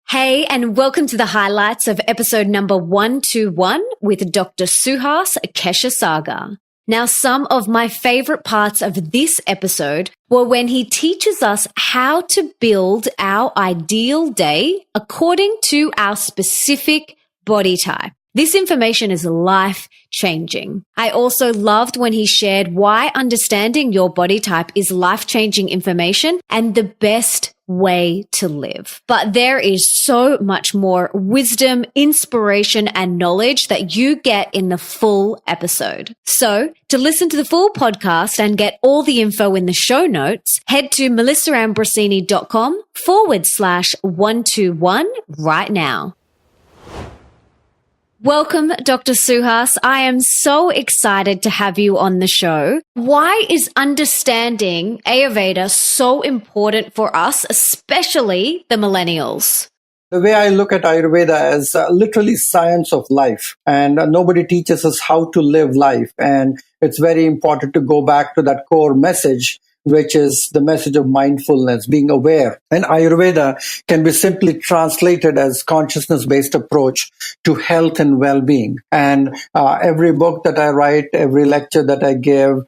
Hey, and welcome to the highlights of episode number 121 with Dr. Suhas Kshirsagar. Now, some of my favorite parts of this episode were when he teaches us how to build our ideal day according to our specific body type. This information is life-changing. I also loved when he shared why understanding your body type is life-changing information and the best way to live. But there is so much more wisdom, inspiration, and knowledge that you get in the full episode. So to listen to the full podcast and get all the info in the show notes, head to melissaambrosini.com/121 right now. Welcome, Dr. Suhas. I am so excited to have you on the show. Why is understanding Ayurveda so important for us, especially the millennials? The way I look at Ayurveda is literally science of life, and nobody teaches us how to live life. And it's very important to go back to that core message, which is the message of mindfulness, being aware. And Ayurveda can be simply translated as consciousness-based approach to health and well-being. And every book that I write, every lecture that I give,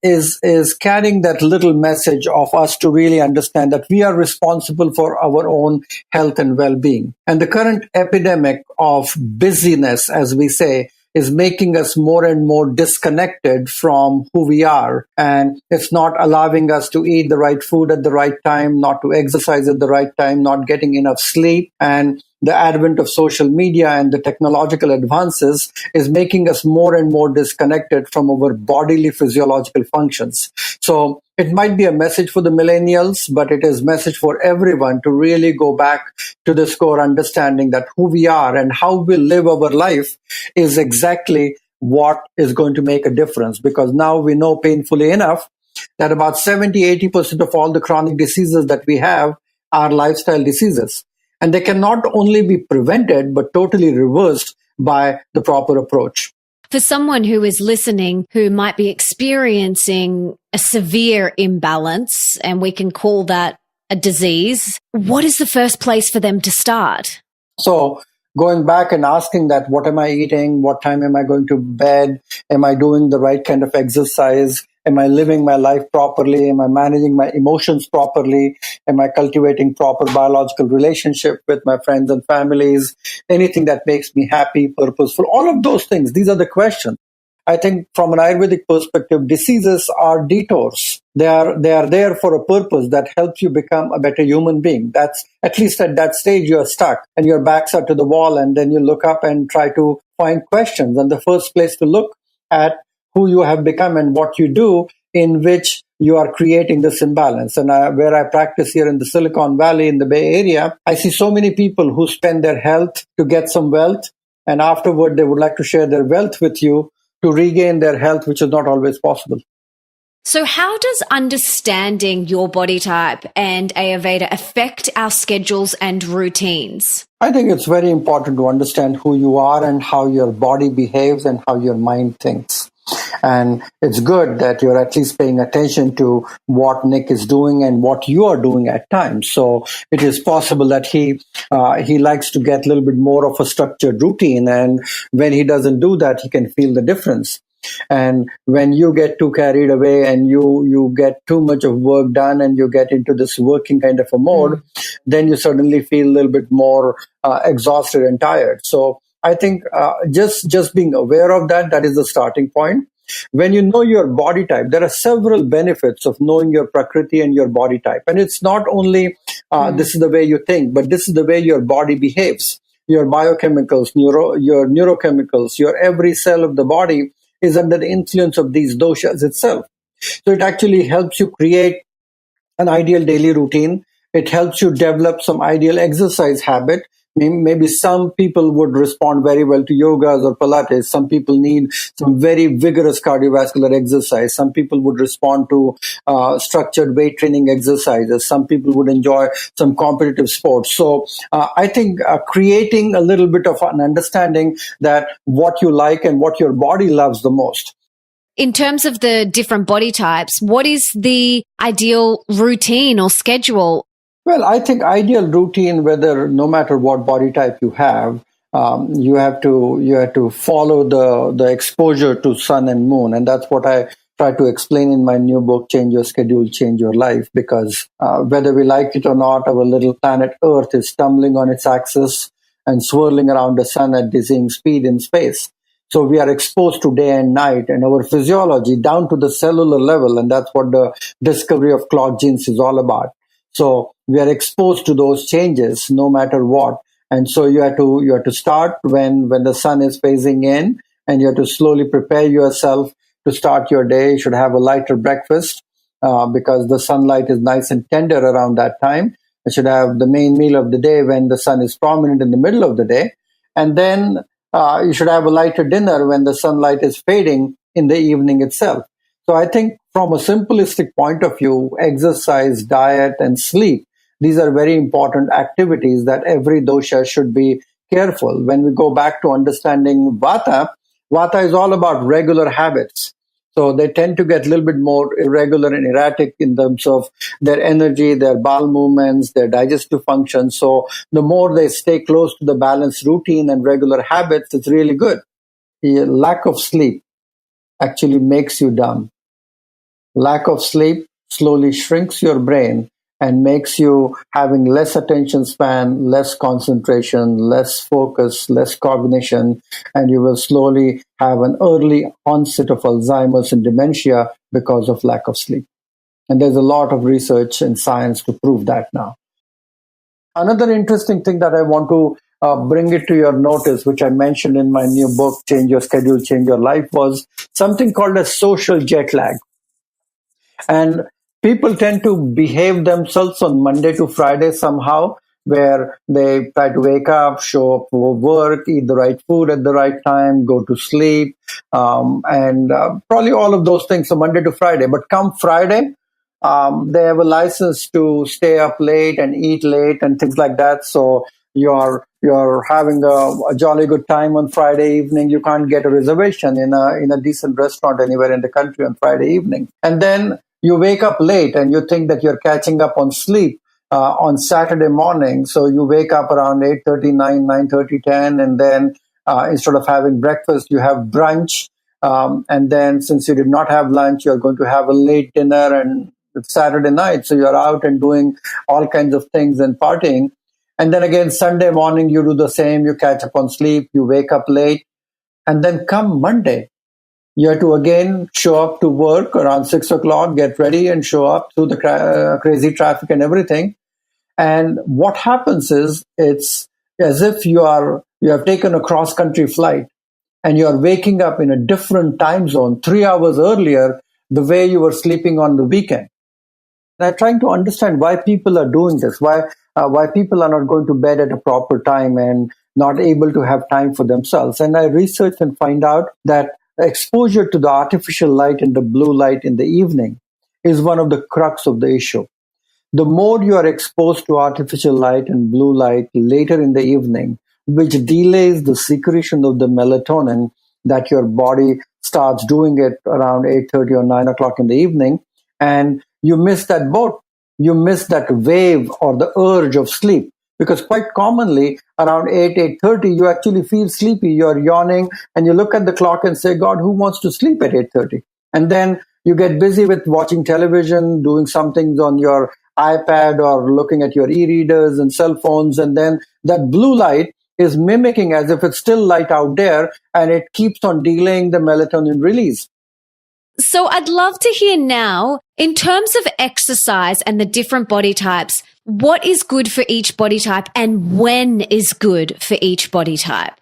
is carrying that little message of us to really understand that we are responsible for our own health and well-being. And the current epidemic of busyness, as we say, is making us more and more disconnected from who we are. And it's not allowing us to eat the right food at the right time, not to exercise at the right time, not getting enough sleep. And the advent of social media and the technological advances is making us more and more disconnected from our bodily physiological functions. So it might be a message for the millennials, but it is a message for everyone to really go back to this core understanding that who we are and how we live our life is exactly what is going to make a difference. Because now we know painfully enough that about 70-80% of all the chronic diseases that we have are lifestyle diseases. And they can not only be prevented, but totally reversed by the proper approach. For someone who is listening, who might be experiencing a severe imbalance, and we can call that a disease, what is the first place for them to start? So going back and asking that, what am I eating? What time am I going to bed? Am I doing the right kind of exercise? Am I living my life properly? Am I managing my emotions properly? Am I cultivating proper biological relationship with my friends and families? Anything that makes me happy, purposeful, all of those things. These are the questions. I think from an Ayurvedic perspective, diseases are detours. They are there for a purpose that helps you become a better human being. That's at least at that stage you're stuck and your backs are to the wall, and then you look up and try to find questions. And the first place to look at who you have become and what you do in which you are creating this imbalance. And where I practice here in the Silicon Valley, in the Bay Area, I see so many people who spend their health to get some wealth, and afterward they would like to share their wealth with you to regain their health, which is not always possible. So how does understanding your body type and Ayurveda affect our schedules and routines? I think it's very important to understand who you are and how your body behaves and how your mind thinks. And it's good that you're at least paying attention to what Nick is doing and what you are doing at times. So it is possible that he likes to get a little bit more of a structured routine. And when he doesn't do that, he can feel the difference. And when you get too carried away and you get too much of work done and you get into this working kind of a mode, then you suddenly feel a little bit more exhausted and tired. So I think just being aware of that is the starting point. When you know your body type, there are several benefits of knowing your prakriti and your body type. And it's not only this is the way you think, but this is the way your body behaves. Your biochemicals, your neurochemicals, your every cell of the body is under the influence of these doshas itself. So it actually helps you create an ideal daily routine. It helps you develop some ideal exercise habit. Maybe some people would respond very well to yogas or Pilates. Some people need some very vigorous cardiovascular exercise. Some people would respond to structured weight training exercises. Some people would enjoy some competitive sports. So I think creating a little bit of an understanding that what you like and what your body loves the most. In terms of the different body types, what is the ideal routine or schedule? Well, I think ideal routine, whether no matter what body type you have to follow the exposure to sun and moon, and that's what I try to explain in my new book, Change Your Schedule, Change Your Life. Because whether we like it or not, our little planet Earth is tumbling on its axis and swirling around the sun at dizzying speed in space. So we are exposed to day and night, and our physiology down to the cellular level, and that's what the discovery of clock genes is all about. So we are exposed to those changes no matter what. And so you have to start when the sun is phasing in, and you have to slowly prepare yourself to start your day. You should have a lighter breakfast because the sunlight is nice and tender around that time. You should have the main meal of the day when the sun is prominent in the middle of the day. And then you should have a lighter dinner when the sunlight is fading in the evening itself. So I think from a simplistic point of view, exercise, diet, and sleep, these are very important activities that every dosha should be careful. When we go back to understanding Vata, Vata is all about regular habits. So they tend to get a little bit more irregular and erratic in terms of their energy, their bowel movements, their digestive function. So the more they stay close to the balanced routine and regular habits, it's really good. The lack of sleep actually makes you dumb. Lack of sleep slowly shrinks your brain and makes you having less attention span, less concentration, less focus, less cognition, and you will slowly have an early onset of Alzheimer's and dementia because of lack of sleep. And there's a lot of research and science to prove that now. Another interesting thing that I want to bring it to your notice, which I mentioned in my new book, Change Your Schedule, Change Your Life, was something called a social jet lag. And people tend to behave themselves on Monday to Friday somehow, where they try to wake up, show up for work, eat the right food at the right time, go to sleep, and probably all of those things. So Monday to Friday. But come Friday, they have a license to stay up late and eat late and things like that. So you're having a jolly good time on Friday evening. You can't get a reservation in a decent restaurant anywhere in the country on Friday evening. And then you wake up late and you think that you're catching up on sleep on Saturday morning. So you wake up around 8:30, 9:30, 10, and then instead of having breakfast, you have brunch. And then since you did not have lunch, you're going to have a late dinner, and it's Saturday night. So you're out and doing all kinds of things and partying. And then again, Sunday morning, you do the same. You catch up on sleep, you wake up late. And then come Monday, you have to again show up to work around 6 o'clock, get ready and show up through the crazy traffic and everything. And what happens is it's as if you have taken a cross-country flight and you're waking up in a different time zone 3 hours earlier, the way you were sleeping on the weekend. And I'm trying to understand why people are doing this, why people are not going to bed at a proper time and not able to have time for themselves. And I research and find out that exposure to the artificial light and the blue light in the evening is one of the crux of the issue. The more you are exposed to artificial light and blue light later in the evening, which delays the secretion of the melatonin that your body starts doing it around 8:30 or 9 o'clock in the evening, and you miss that boat. You miss that wave or the urge of sleep. Because quite commonly around 8:30, you actually feel sleepy. You're yawning and you look at the clock and say, God, who wants to sleep at 8:30? And then you get busy with watching television, doing some things on your iPad or looking at your e-readers and cell phones. And then that blue light is mimicking as if it's still light out there, and it keeps on delaying the melatonin release. So I'd love to hear now, in terms of exercise and the different body types, what is good for each body type and when is good for each body type?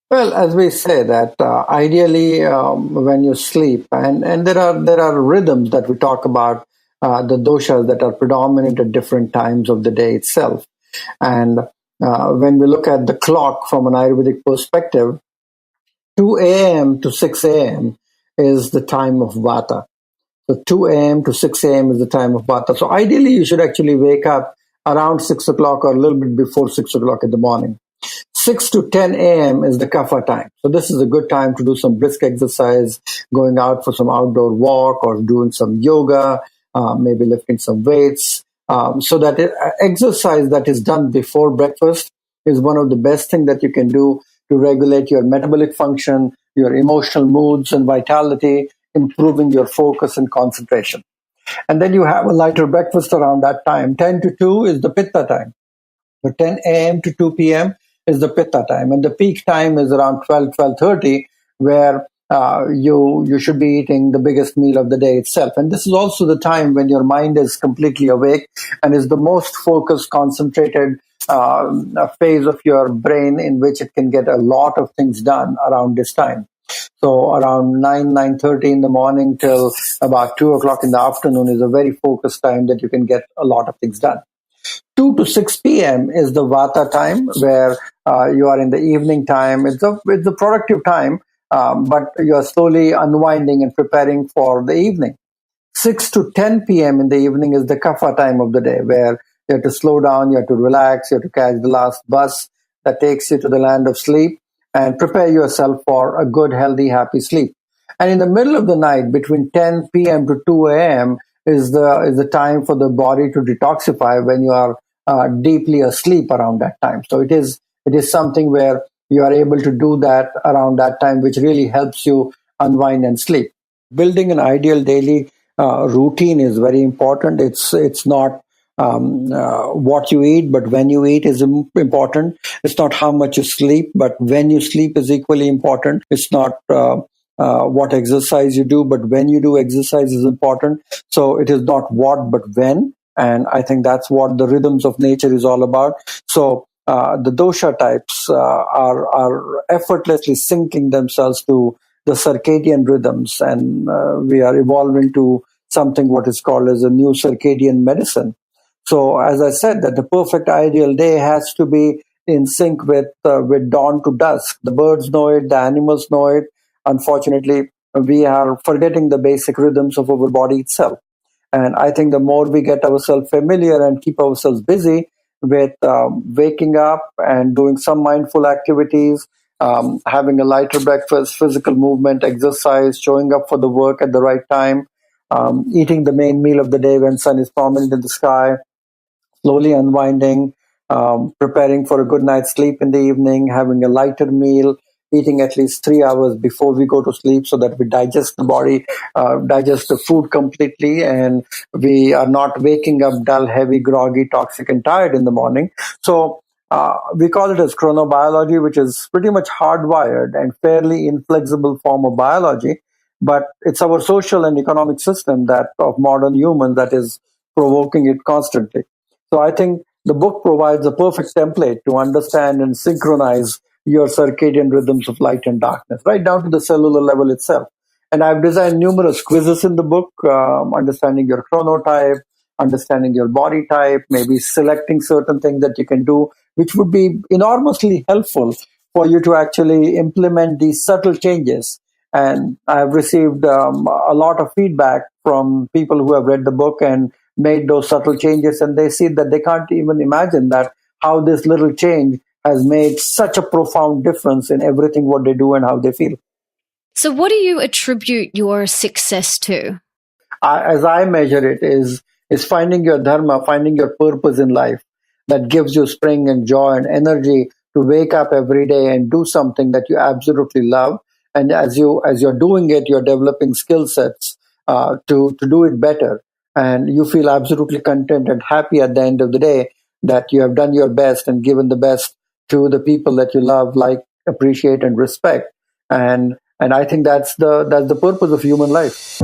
Well, as we say that ideally when you sleep, and there are rhythms that we talk about, the doshas that are predominant at different times of the day itself. And when we look at the clock from an Ayurvedic perspective, 2 a.m. to 6 a.m. is the time of Vata. So 2 a.m. to 6 a.m. is the time of Vata. So ideally, you should actually wake up around 6 o'clock or a little bit before 6 o'clock in the morning. 6 to 10 a.m. is the kapha time. So this is a good time to do some brisk exercise, going out for some outdoor walk or doing some yoga, maybe lifting some weights. So that exercise that is done before breakfast is one of the best things that you can do to regulate your metabolic function, your emotional moods and vitality, improving your focus and concentration. And then you have a lighter breakfast around that time. 10 to 2 is the pitta time. So 10 a.m. to 2 p.m. is the pitta time. And the peak time is around 12:30, where you should be eating the biggest meal of the day itself. And this is also the time when your mind is completely awake and is the most focused, concentrated phase of your brain in which it can get a lot of things done around this time. So around 9:30 in the morning till about 2 o'clock in the afternoon is a very focused time that you can get a lot of things done. 2 to 6 p.m. is the Vata time, where you are in the evening time. It's a productive time, but you are slowly unwinding and preparing for the evening. 6 to 10 p.m. in the evening is the Kapha time of the day, where you have to slow down, you have to relax, you have to catch the last bus that takes you to the land of sleep and prepare yourself for a good, healthy, happy sleep. And in the middle of the night, between 10 p.m. to 2 a.m., is the time for the body to detoxify when you are deeply asleep around that time. So it is something where you are able to do that around that time, which really helps you unwind and sleep. Building an ideal daily routine is very important. It's not what you eat, but when you eat is important. It's not how much you sleep, but when you sleep is equally important. It's not what exercise you do, but when you do exercise is important. So it is not what, but when. And I think that's what the rhythms of nature is all about. So the dosha types are effortlessly syncing themselves to the circadian rhythms, and we are evolving to something what is called as a new circadian medicine. So, as I said, that the perfect ideal day has to be in sync with dawn to dusk. The birds know it, the animals know it. Unfortunately, we are forgetting the basic rhythms of our body itself. And I think the more we get ourselves familiar and keep ourselves busy with waking up and doing some mindful activities, having a lighter breakfast, physical movement, exercise, showing up for the work at the right time, eating the main meal of the day when sun is prominent in the sky, slowly unwinding, preparing for a good night's sleep in the evening, having a lighter meal, eating at least 3 hours before we go to sleep so that we digest the body, digest the food completely, and we are not waking up dull, heavy, groggy, toxic, and tired in the morning. So we call it as chronobiology, which is pretty much hardwired and fairly inflexible form of biology. But it's our social and economic system that of modern humans that is provoking it constantly. So I think the book provides a perfect template to understand and synchronize your circadian rhythms of light and darkness, right down to the cellular level itself. And I've designed numerous quizzes in the book, understanding your chronotype, understanding your body type, maybe selecting certain things that you can do, which would be enormously helpful for you to actually implement these subtle changes. And I've received a lot of feedback from people who have read the book and made those subtle changes, and they see that they can't even imagine that how this little change has made such a profound difference in everything what they do and how they feel. So, what do you attribute your success to? As I measure it, is finding your dharma, finding your purpose in life that gives you spring and joy and energy to wake up every day and do something that you absolutely love. And as you're doing it, you're developing skill sets to do it better, and you feel absolutely content and happy at the end of the day that you have done your best and given the best to the people that you love, like, appreciate, and respect. And I think that's the purpose of human life.